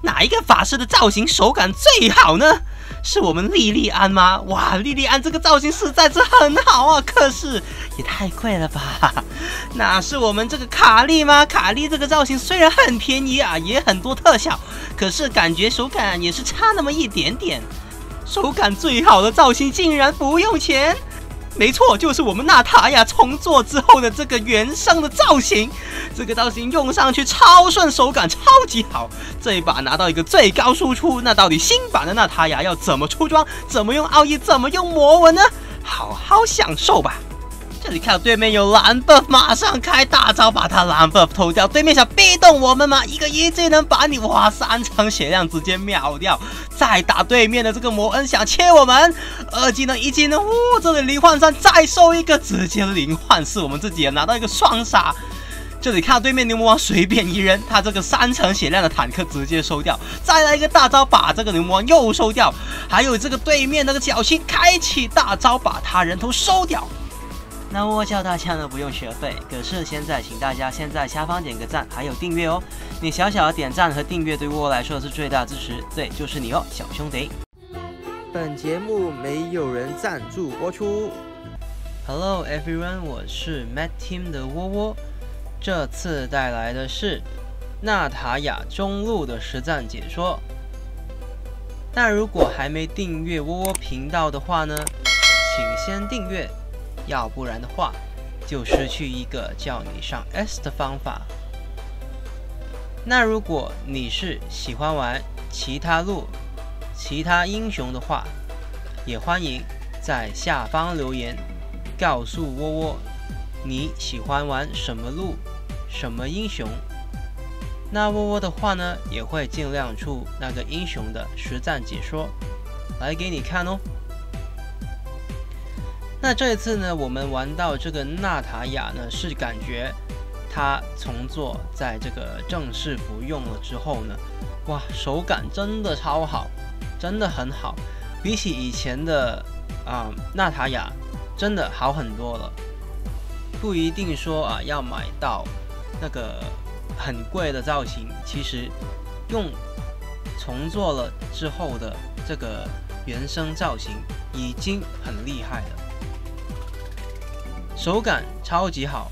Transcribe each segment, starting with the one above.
哪一个法师的造型手感最好呢？是我们莉莉安吗？哇，莉莉安这个造型实在是很好啊，可是也太贵了吧？那是我们这个卡莉吗？卡莉这个造型虽然很便宜啊，也很多特效，可是感觉手感也是差那么一点点。手感最好的造型竟然不用钱。没错，就是我们娜塔雅重做之后的这个原生的造型，这个造型用上去超顺，手感超级好。这一把拿到一个最高输出，那到底新版的娜塔雅要怎么出装，怎么用奥义，怎么用魔纹呢？好好享受吧。这里看到对面有蓝 buff， 马上开大招把他蓝 buff 偷掉。对面想逼动我们吗？一个一技能把你哇3层血量直接秒掉。再打对面的这个魔恩想切我们，2技能1技能，这里灵幻3再收一个，直接灵幻4，我们自己也拿到一个双杀。这里看到对面牛魔王随便一扔，他这个3层血量的坦克直接收掉，再来一个大招把这个牛魔王又收掉，还有这个对面那个小青开启大招把他人头收掉。那我叫大家呢不用学费，可是现在请大家先在下方点个赞，还有订阅哦。你小小的点赞和订阅对我来说是最大支持，对，就是你哦，小兄弟。本节目没有人赞助播出。Hello everyone， 我是 Mad Team 的窝窝，这次带来的是娜塔雅中路的实战解说。那如果还没订阅窝窝频道的话呢，请先订阅。要不然的话，就失去一个叫你上 S 的方法。那如果你是喜欢玩其他路、其他英雄的话，也欢迎在下方留言告诉窝窝你喜欢玩什么路、什么英雄。那窝窝的话呢，也会尽量出那个英雄的实战解说来给你看哦。那这一次呢，我们玩到这个娜塔雅呢，是感觉它重做在这个正式服用了之后呢，哇，手感真的超好，真的很好，比起以前的娜塔雅真的好很多了。不一定说要买到那个很贵的造型，其实用重做了之后的这个原生造型已经很厉害了。手感超级好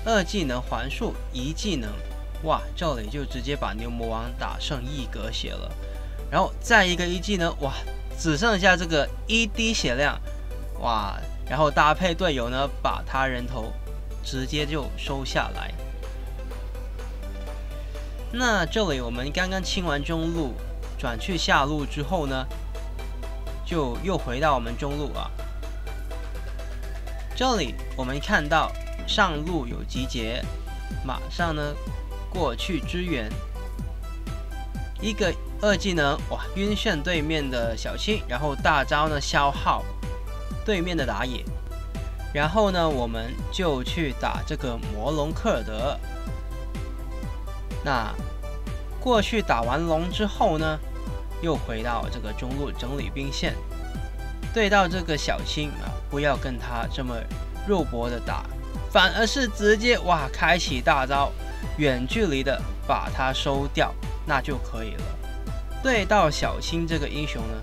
，2技能环术1技能，哇，这里就直接把牛魔王打剩1格血了。然后再一个1技能，哇，只剩下这个1滴血量，哇，然后搭配队友呢，把他人头直接就收下来。那这里我们刚刚清完中路，转去下路之后呢，就又回到我们中路啊。这里我们看到上路有集结，马上呢过去支援。一个2技能，哇，晕眩对面的小青，然后大招呢消耗对面的打野，然后呢我们就去打这个魔龙科尔德。那过去打完龙之后呢，又回到这个中路整理兵线。对到这个小青不要跟他这么肉搏的打，反而是直接哇开启大招，远距离的把他收掉，那就可以了。对到小青这个英雄呢，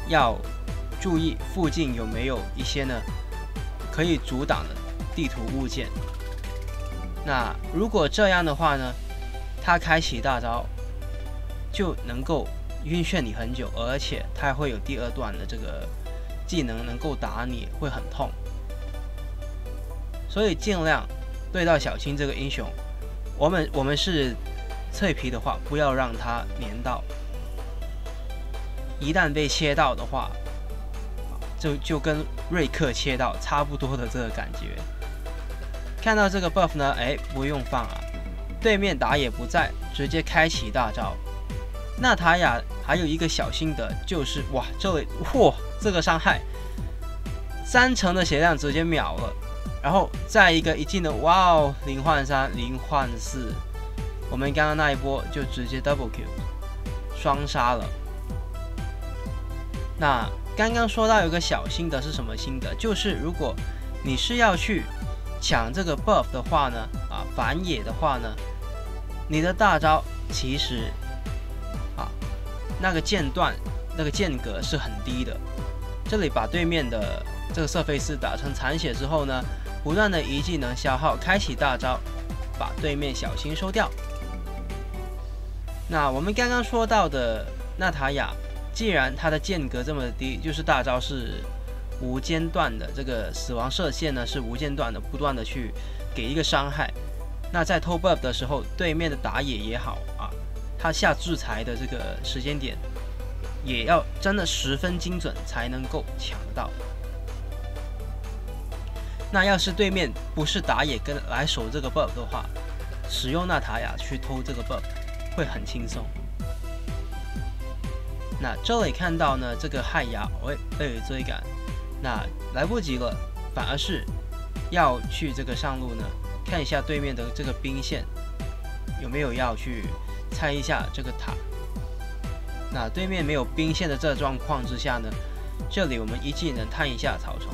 要注意附近有没有一些呢可以阻挡的地图物件。那如果这样的话呢，他开启大招就能够晕眩你很久，而且他会有第2段的这个技能够打你会很痛，所以尽量对到小青这个英雄，我们是脆皮的话，不要让他粘到，一旦被切到的话，就跟瑞克切到差不多的这个感觉。看到这个 buff 呢，不用放对面打野不在，直接开启大招。娜塔雅还有一个小心得，就是哇，这里这个伤害3层的血量直接秒了，然后再一个1技能，哇哦，灵幻3、灵幻4，我们刚刚那一波就直接 double kill 双杀了。那刚刚说到有个小心得是什么心得？就是如果你是要去抢这个 buff 的话呢，反野的话呢，你的大招其实那个间断、那个间隔是很低的。这里把对面的这个瑟菲斯打成残血之后呢，不断的一技能消耗，开启大招，把对面小青收掉。那我们刚刚说到的娜塔雅，既然它的间隔这么低，就是大招是无间断的，这个死亡射线呢是无间断的，不断的去给一个伤害。那在偷 buff 的时候，对面的打野也好啊，他下制裁的这个时间点也要真的十分精准才能够抢得到。那要是对面不是打野跟来守这个 buff 的话，使用娜塔雅去偷这个 buff 会很轻松。那这里看到呢，这个害牙被追赶，那来不及了，反而是要去这个上路呢，看一下对面的这个兵线有没有要去拆一下这个塔。那对面没有兵线的这状况之下呢，这里我们一技能探一下草丛。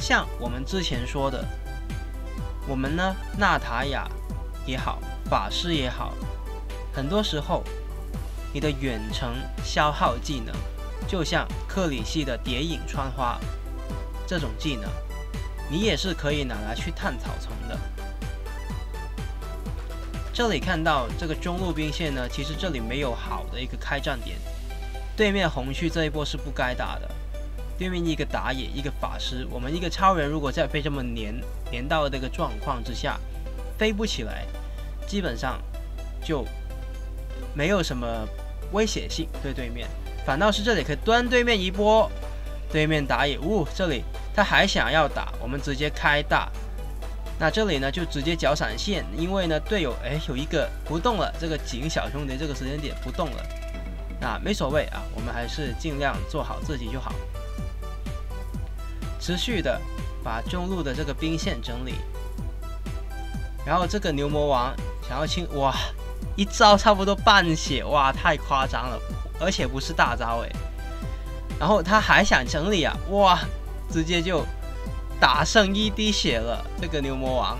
像我们之前说的，我们呢娜塔雅也好，法师也好，很多时候你的远程消耗技能，就像克里希的蝶影穿花这种技能，你也是可以拿来去探草丛的。这里看到这个中路兵线呢，其实这里没有好的一个开战点，对面红区这一波是不该打的。对面一个打野，一个法师，我们一个超人如果在被这么黏到这个状况之下，飞不起来，基本上就没有什么威胁性对对面，反倒是这里可以端对面一波。对面打野，这里他还想要打，我们直接开大。那这里呢就直接绞闪现，因为呢队友有一个不动了，这个景小兄弟这个时间点不动了，那没所谓啊，我们还是尽量做好自己就好。持续的把中路的这个兵线整理，然后这个牛魔王想要清，哇，一招差不多半血，哇，太夸张了，而且不是大招然后他还想整理啊，哇，直接就打剩一滴血了，这个牛魔王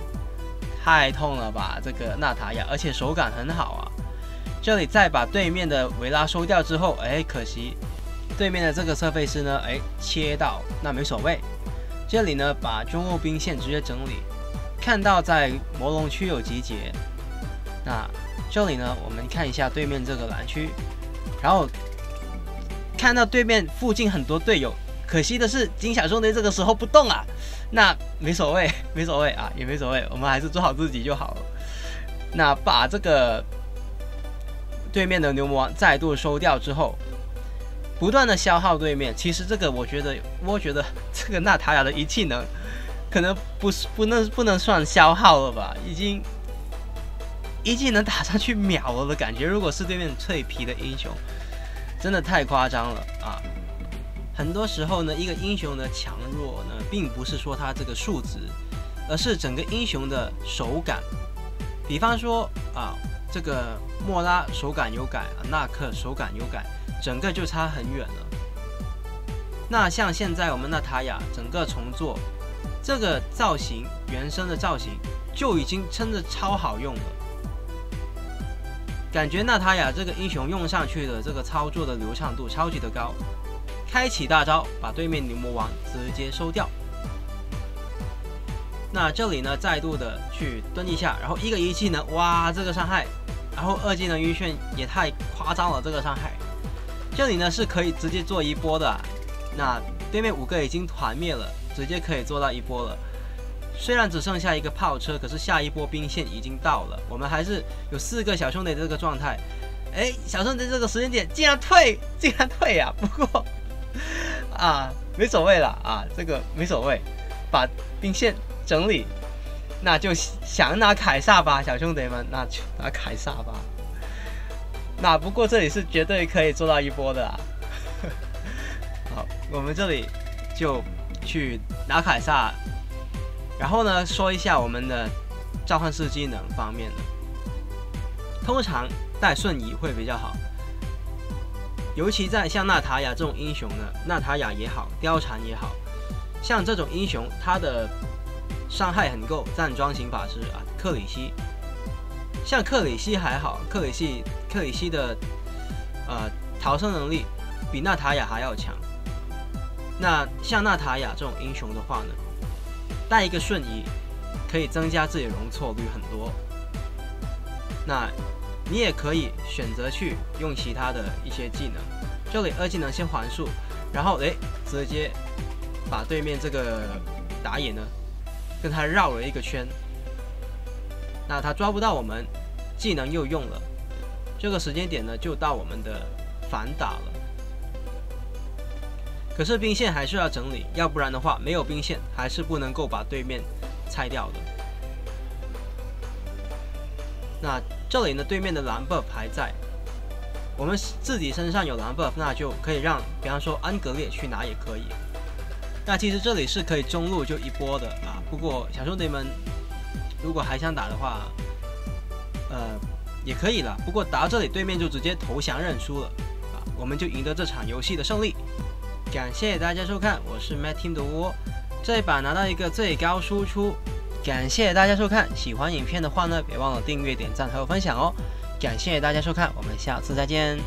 太痛了吧，这个娜塔雅，而且手感很好啊。这里再把对面的维拉收掉之后，可惜对面的这个瑟菲斯呢，切到，那没所谓。这里呢把中路兵线直接整理，看到在魔龙区有集结，那这里呢我们看一下对面这个蓝区，然后看到对面附近很多队友，可惜的是金小兄弟这个时候不动啊，那没所谓啊，也没所谓，我们还是做好自己就好了。那把这个对面的牛魔王再度收掉之后，不断的消耗对面，其实这个我觉得这个娜塔雅的一技能可能不能算消耗了吧，已经一技能打上去秒了的感觉。如果是对面脆皮的英雄，真的太夸张了啊！很多时候呢，一个英雄的强弱呢，并不是说他这个数值，而是整个英雄的手感。比方说这个莫拉手感有改，纳克手感有改，整个就差很远了。那像现在我们娜塔雅整个重做，这个造型原生的造型就已经真的超好用了。感觉娜塔雅这个英雄用上去的这个操作的流畅度超级的高，开启大招把对面牛魔王直接收掉。那这里呢再度的去蹲一下，然后一个一技能，哇，这个伤害，然后二技能晕眩也太夸张了，这个伤害。这里呢是可以直接做一波的那对面5个已经团灭了，直接可以做到一波了。虽然只剩下一个炮车，可是下一波兵线已经到了，我们还是有4个小兄弟的这个状态。小兄弟这个时间点竟然退啊！不过没所谓了啊，这个没所谓，把兵线整理，那就想拿凯撒吧，小兄弟们，那就拿凯撒吧。那不过这里是绝对可以做到一波的啦。好，我们这里就去拿凯撒。然后呢，说一下我们的召唤师技能方面的，通常带瞬移会比较好，尤其在像娜塔雅这种英雄呢，娜塔雅也好，貂蝉也好，像这种英雄，他的伤害很够，站桩型法师克里希，像克里希还好，克里希的逃生能力比娜塔雅还要强。那像娜塔雅这种英雄的话呢，带一个瞬移可以增加自己的容错率很多。那你也可以选择去用其他的一些技能，这里2技能先还速，然后直接把对面这个打野呢跟他绕了一个圈，那他抓不到我们，技能又用了，这个时间点呢就到我们的反打了。可是兵线还是要整理，要不然的话没有兵线还是不能够把对面拆掉的。那这里呢，对面的蓝 buff 还在，我们自己身上有蓝 buff， 那就可以让，比方说安格烈去拿也可以。那其实这里是可以中路就一波的啊，不过小兄弟们如果还想打的话，也可以了。不过打到这里，对面就直接投降认输了啊，我们就赢得这场游戏的胜利。感谢大家收看，我是 MadTeam 的窝，这一把拿到一个最高输出。感谢大家收看，喜欢影片的话呢，别忘了订阅、点赞还有分享哦。感谢大家收看，我们下次再见。